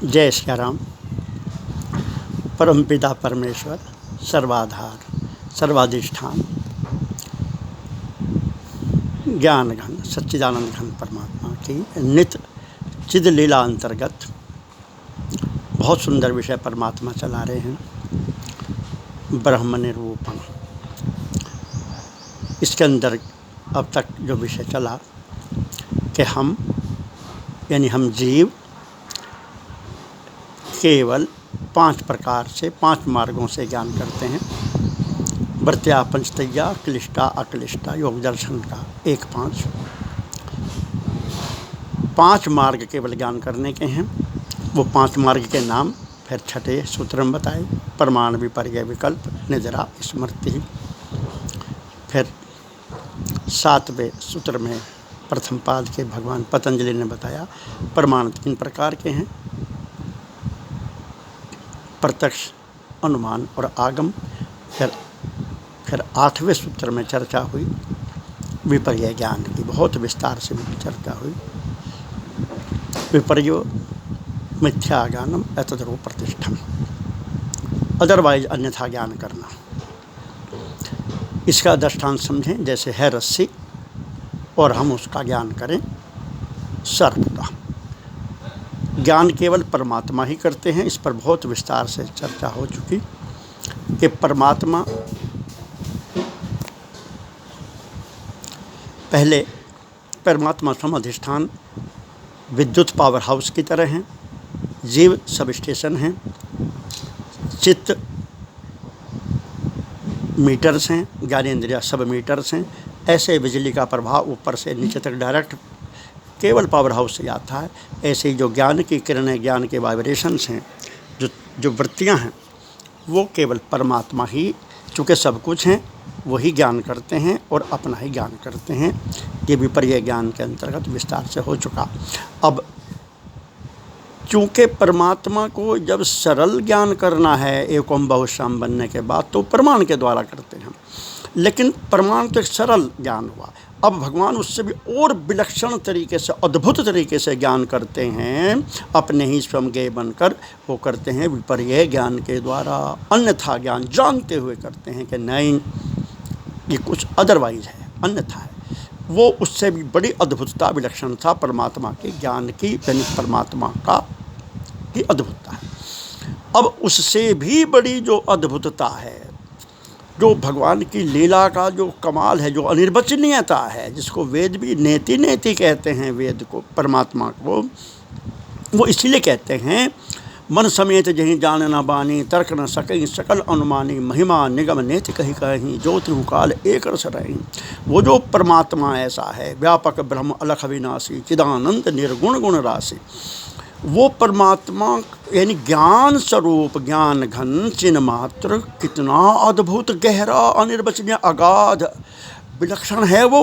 जय श्री राम। परमपिता परमेश्वर सर्वाधार सर्वाधिष्ठान ज्ञान घन सच्चिदानंद घन परमात्मा की नित्य चिद लीला अंतर्गत बहुत सुंदर विषय परमात्मा चला रहे हैं। ब्रह्म निरूपण, इसके अंदर अब तक जो विषय चला कि हम जीव केवल 5 प्रकार से 5 मार्गों से ज्ञान करते हैं। वृत्त्या पंचतैया क्लिष्टा अक्लिष्टा योग दर्शन का 5 मार्ग केवल ज्ञान करने के हैं। वो 5 मार्ग के नाम फिर छठे सूत्र में बताए। प्रमाण विपर्य विकल्प निद्रा स्मृति। फिर 7वें सूत्र में प्रथम पाद के भगवान पतंजलि ने बताया प्रमाण 3 प्रकार के हैं, प्रत्यक्ष, अनुमान और आगम। फिर 8वें सूत्र में चर्चा हुई विपर्य ज्ञान की, बहुत विस्तार से चर्चा हुई। विपर्यो मिथ्या ज्ञानम एतद्रो प्रतिष्ठम, अदरवाइज अन्यथा ज्ञान करना। इसका दृष्टांत समझें, जैसे है रस्सी और हम उसका ज्ञान करें सर्प का। ज्ञान केवल परमात्मा ही करते हैं। इस पर बहुत विस्तार से चर्चा हो चुकी कि परमात्मा समाधिष्ठान विद्युत पावर हाउस की तरह हैं, जीव सब स्टेशन हैं, चित्त मीटर्स हैं, ज्ञानेंद्रिया सब मीटर्स हैं। ऐसे बिजली का प्रभाव ऊपर से नीचे तक डायरेक्ट केवल पावर हाउस से आता है। ऐसे ही जो ज्ञान की किरणें, ज्ञान के वाइब्रेशंस हैं, जो वृत्तियां हैं, वो केवल परमात्मा ही, चूँकि सब कुछ हैं, वही ज्ञान करते हैं और अपना ही ज्ञान करते हैं। ये विपर्य ज्ञान के अंतर्गत विस्तार से हो चुका। अब चूँकि परमात्मा को जब सरल ज्ञान करना है एकोम बहुश्याम बनने के बाद, तो प्रमाण के द्वारा करते हैं। लेकिन प्रमाण तो एक सरल ज्ञान हुआ। अब भगवान उससे भी और विलक्षण तरीके से, अद्भुत तरीके से ज्ञान करते हैं। अपने ही स्वयं ज्ञेय बनकर वो करते हैं विपर्य ज्ञान के द्वारा। अन्यथा ज्ञान जानते हुए करते हैं कि नहीं, ये कुछ अदरवाइज है, अन्यथा है। वो उससे भी बड़ी अद्भुतता, विलक्षणता परमात्मा के ज्ञान की, यानी परमात्मा का की अद्भुतता है। अब उससे भी बड़ी जो अद्भुतता है, जो भगवान की लीला का जो कमाल है, जो अनिर्वचनीयता है, जिसको वेद भी नेति नेति कहते हैं, वेद को, परमात्मा को, वो इसीलिए कहते हैं मन समेत जहीं जान न बानी, तर्क न सकई सकल अनुमानी, महिमा निगम नेति कही कहीं, ज्योति काल एक रस रही। वो जो परमात्मा ऐसा है, व्यापक ब्रह्म अलख अविनाशी, चिदानंद निर्गुण गुण राशि, वो परमात्मा यानी ज्ञान स्वरूप, ज्ञान घन, चिन्ह मात्र, कितना अद्भुत, गहरा, अनिर्वचनीय, अगाध, विलक्षण है वो,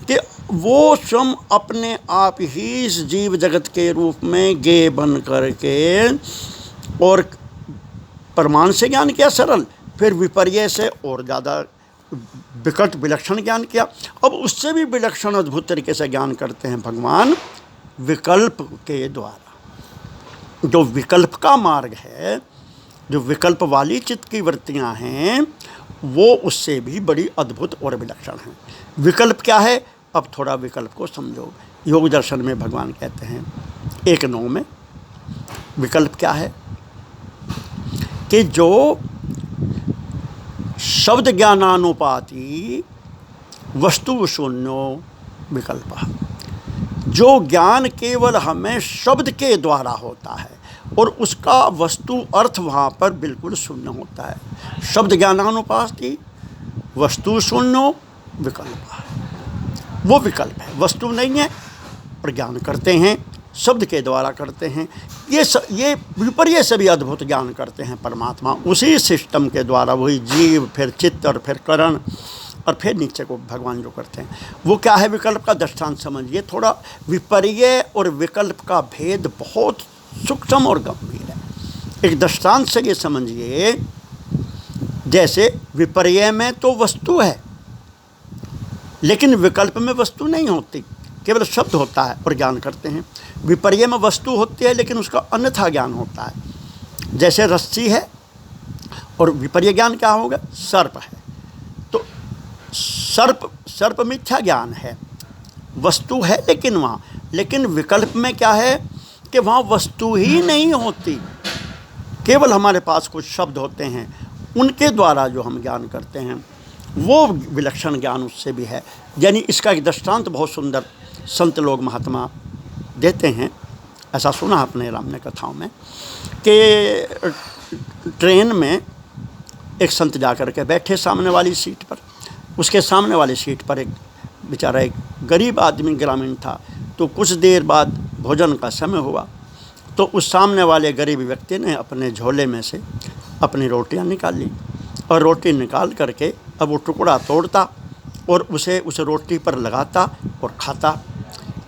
कि वो स्वयं अपने आप ही इस जीव जगत के रूप में ज्ञेय बन करके और प्रमाण से ज्ञान किया सरल, फिर विपर्य से और ज़्यादा विकट विलक्षण ज्ञान किया। अब उससे भी विलक्षण अद्भुत तरीके से ज्ञान करते हैं भगवान विकल्प के द्वारा। जो विकल्प का मार्ग है, जो विकल्प वाली चित्त की वृत्तियां हैं, वो उससे भी बड़ी अद्भुत और विलक्षण हैं। विकल्प क्या है? अब थोड़ा विकल्प को समझो। योग दर्शन में भगवान कहते हैं 1:9 में, विकल्प क्या है कि जो शब्द ज्ञानानुपाति वस्तु शून्यो विकल्प, जो ज्ञान केवल हमें शब्द के द्वारा होता है और उसका वस्तु अर्थ वहाँ पर बिल्कुल शून्य होता है। शब्द ज्ञानानुपाति वस्तु शून्यो विकल्प, वो विकल्प है, वस्तु नहीं है और ज्ञान करते हैं, शब्द के द्वारा करते हैं। ये विपर्य से भी अद्भुत ज्ञान करते हैं परमात्मा, उसी सिस्टम के द्वारा। वही जीव, फिर चित्त और फिर करण और फिर नीचे को भगवान जो करते हैं। वो क्या है? विकल्प का दृष्टांत समझिए थोड़ा। विपर्य और विकल्प का भेद बहुत सूक्ष्म और गंभीर है। एक दृष्टांत से ये समझिए, जैसे विपर्य में तो वस्तु है, लेकिन विकल्प में वस्तु नहीं होती। केवल शब्द होता है और ज्ञान करते हैं। विपर्य में वस्तु होती है लेकिन उसका अन्यथा ज्ञान होता है। जैसे रस्सी है और विपर्य ज्ञान क्या होगा? सर्प है। तो सर्प मिथ्या ज्ञान है, वस्तु है लेकिन वहाँ, लेकिन विकल्प में क्या है कि वहाँ वस्तु ही नहीं होती, केवल हमारे पास कुछ शब्द होते हैं, उनके द्वारा जो हम ज्ञान करते हैं वो विलक्षण ज्ञान उससे भी है। यानी इसका एक दृष्टांत बहुत सुंदर संत लोग महात्मा देते हैं। ऐसा सुना अपने रामने कथाओं में कि ट्रेन में एक संत जाकर के बैठे सामने वाली सीट पर। उसके सामने वाली सीट पर एक बेचारा एक गरीब आदमी ग्रामीण था। तो कुछ देर बाद भोजन का समय हुआ तो उस सामने वाले गरीब व्यक्ति ने अपने झोले में से अपनी रोटियां निकाल ली और रोटी निकाल करके अब वो टुकड़ा तोड़ता और उसे उस रोटी पर लगाता और खाता।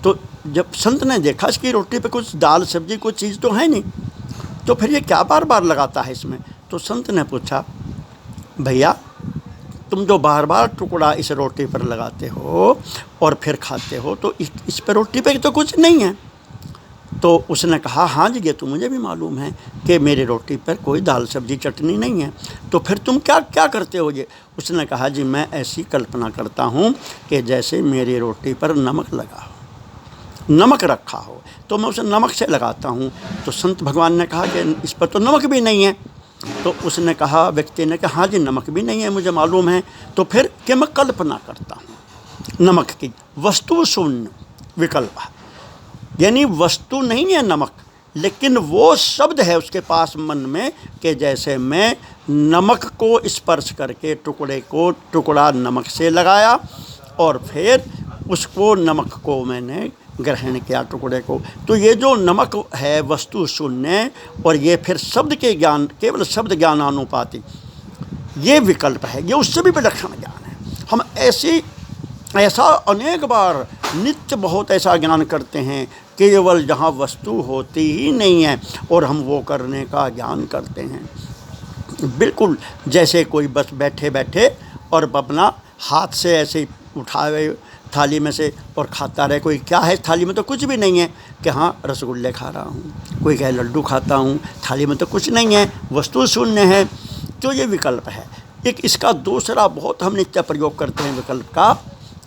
तो जब संत ने देखा इसकी रोटी पे कुछ दाल सब्जी कोई चीज़ तो है नहीं, तो फिर ये क्या बार बार लगाता है इसमें? तो संत ने पूछा, भैया तुम जो बार बार टुकड़ा इस रोटी पर लगाते हो और फिर खाते हो तो इस पर रोटी पे तो कुछ नहीं है। तो उसने कहा, हाँ जी ये तो मुझे भी मालूम है कि मेरी रोटी पर कोई दाल सब्जी चटनी नहीं है। तो फिर तुम क्या क्या करते हो ये? उसने कहा, जी मैं ऐसी कल्पना करता हूँ कि जैसे मेरी रोटी पर नमक लगा हो, नमक रखा हो, तो मैं उसे नमक से लगाता हूँ। तो संत भगवान ने कहा कि इस पर तो नमक भी नहीं है। तो उसने कहा, व्यक्ति ने कहा, हाँ जी नमक भी नहीं है मुझे मालूम है। तो फिर कि मैं कल्पना करता हूँ नमक की। वस्तु शून्य विकल्प है, यानी वस्तु नहीं है नमक, लेकिन वो शब्द है उसके पास मन में कि जैसे मैं नमक को स्पर्श करके टुकड़ा नमक से लगाया और फिर उसको नमक को मैंने ग्रहण किया टुकड़े को। तो ये जो नमक है वस्तु शून्य और ये फिर शब्द के ज्ञान, केवल शब्द ज्ञानानुपाति, ये विकल्प है, ये उससे भी विलक्षण ज्ञान है। हम ऐसा अनेक बार नित्य बहुत ऐसा ज्ञान करते हैं केवल जहाँ वस्तु होती ही नहीं है और हम वो करने का ज्ञान करते हैं। बिल्कुल जैसे कोई बस बैठे बैठे और अपना हाथ से ऐसे उठावे थाली में से और खाता रहे। कोई क्या है थाली में तो कुछ भी नहीं है, कि हाँ रसगुल्ले खा रहा हूँ, कोई कहे लड्डू खाता हूँ, थाली में तो कुछ नहीं है, वस्तु शून्य है। तो ये विकल्प है। एक इसका दूसरा बहुत हम नित्य प्रयोग करते हैं विकल्प का,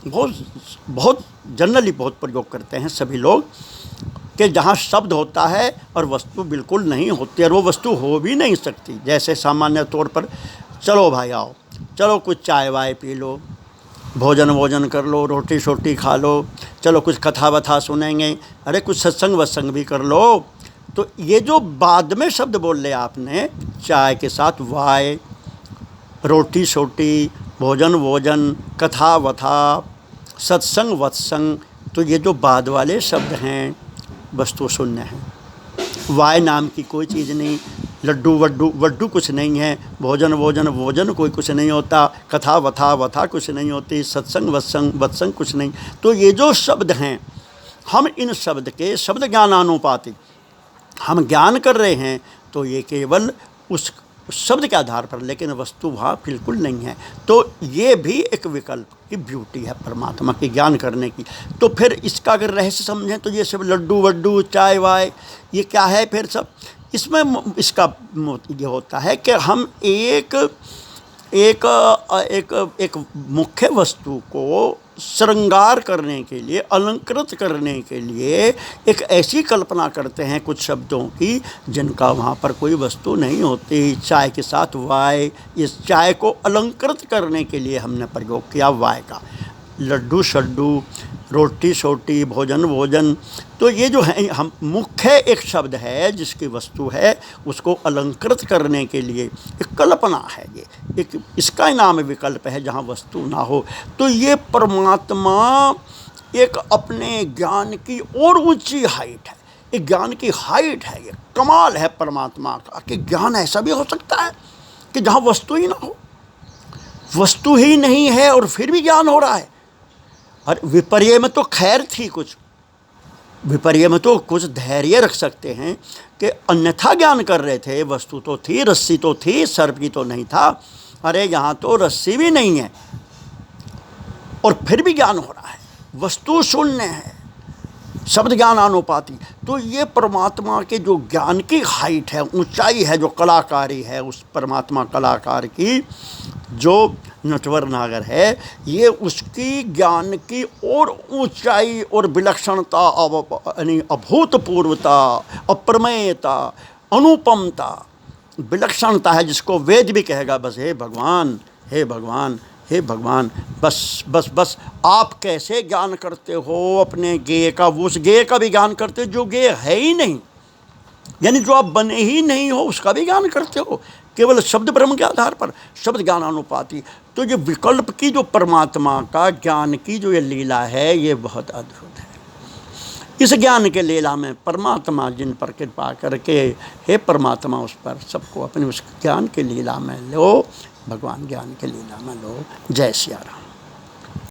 बहुत जनरली बहुत प्रयोग करते हैं सभी लोग, कि जहाँ शब्द होता है और वस्तु बिल्कुल नहीं होती और वो वस्तु हो भी नहीं सकती। जैसे सामान्य तौर पर चलो भाई आओ, चलो कुछ चाय वाय पी लो, भोजन कर लो, रोटी शोटी खा लो, चलो कुछ कथा वथा सुनेंगे, अरे कुछ सत्संग वत्संग भी कर लो। तो ये जो बाद में शब्द बोल ले आपने, चाय के साथ वाय, रोटी शोटी, भोजन कथा वथा, सत्संग वत्संग, तो ये जो बाद वाले शब्द हैं वस्तु शून्य है। वाय नाम की कोई चीज़ नहीं, लड्डू वड्डू कुछ नहीं है, भोजन कोई कुछ नहीं होता, कथा वथा कुछ नहीं होती, सत्संग वत्संग कुछ नहीं। तो ये जो शब्द हैं, हम इन शब्द के शब्द ज्ञानानुपाति हम ज्ञान कर रहे हैं, तो ये केवल उस शब्द के आधार पर, लेकिन वस्तु वहाँ बिल्कुल नहीं है। तो ये भी एक विकल्प की ब्यूटी है परमात्मा की ज्ञान करने की। तो फिर इसका अगर रहस्य समझें तो ये सब लड्डू वड्डू चाय वाय ये क्या है? फिर सब इसमें इसका ये होता है कि हम एक मुख्य वस्तु को श्रृंगार करने के लिए, अलंकृत करने के लिए एक ऐसी कल्पना करते हैं कुछ शब्दों की जिनका वहाँ पर कोई वस्तु नहीं होती। चाय के साथ वाय, इस चाय को अलंकृत करने के लिए हमने प्रयोग किया वाय का। लड्डू शड्डू, रोटी शोटी, भोजन, तो ये जो है हम मुख्य एक शब्द है जिसकी वस्तु है, उसको अलंकृत करने के लिए एक कल्पना है। ये एक इसका नाम विकल्प है जहाँ वस्तु ना हो। तो ये परमात्मा एक अपने ज्ञान की और ऊंची हाइट है, एक ज्ञान की हाइट है, ये कमाल है परमात्मा का कि ज्ञान ऐसा भी हो सकता है कि जहाँ वस्तु ही ना हो, वस्तु ही नहीं है और फिर भी ज्ञान हो रहा है। और विपर्य में तो खैर थी, कुछ विपर्य में तो कुछ धैर्य रख सकते हैं कि अन्यथा ज्ञान कर रहे थे, वस्तु तो थी, रस्सी तो थी, सर्प की तो नहीं था। अरे यहाँ तो रस्सी भी नहीं है और फिर भी ज्ञान हो रहा है, वस्तु शून्य है। शब्द ज्ञान अनुपाति। तो ये परमात्मा के जो ज्ञान की हाइट है, ऊंचाई है, जो कलाकारी है उस परमात्मा कलाकार की, जो नटवर नागर है, ये उसकी ज्ञान की और ऊंचाई और विलक्षणता, यानी अभूतपूर्वता, अप्रमेयता, अनुपमता, विलक्षणता है, जिसको वेद भी कहेगा बस हे भगवान, हे भगवान, हे भगवान, बस बस बस आप कैसे ज्ञान करते हो अपने गेय का, वो उस गेय का भी ज्ञान करते हो जो गेय है ही नहीं, यानी जो आप बने ही नहीं हो उसका भी ज्ञान करते हो, केवल शब्द ब्रह्म के आधार पर, शब्द ज्ञान अनुपाति। तो ये विकल्प की जो परमात्मा का ज्ञान की जो ये लीला है, ये बहुत अद्भुत है। इस ज्ञान के लीला में परमात्मा जिन पर कृपा करके, हे परमात्मा उस पर सबको अपने उस ज्ञान के लीला में लो, भगवान ज्ञान के लीला में लो। जय सिया राम।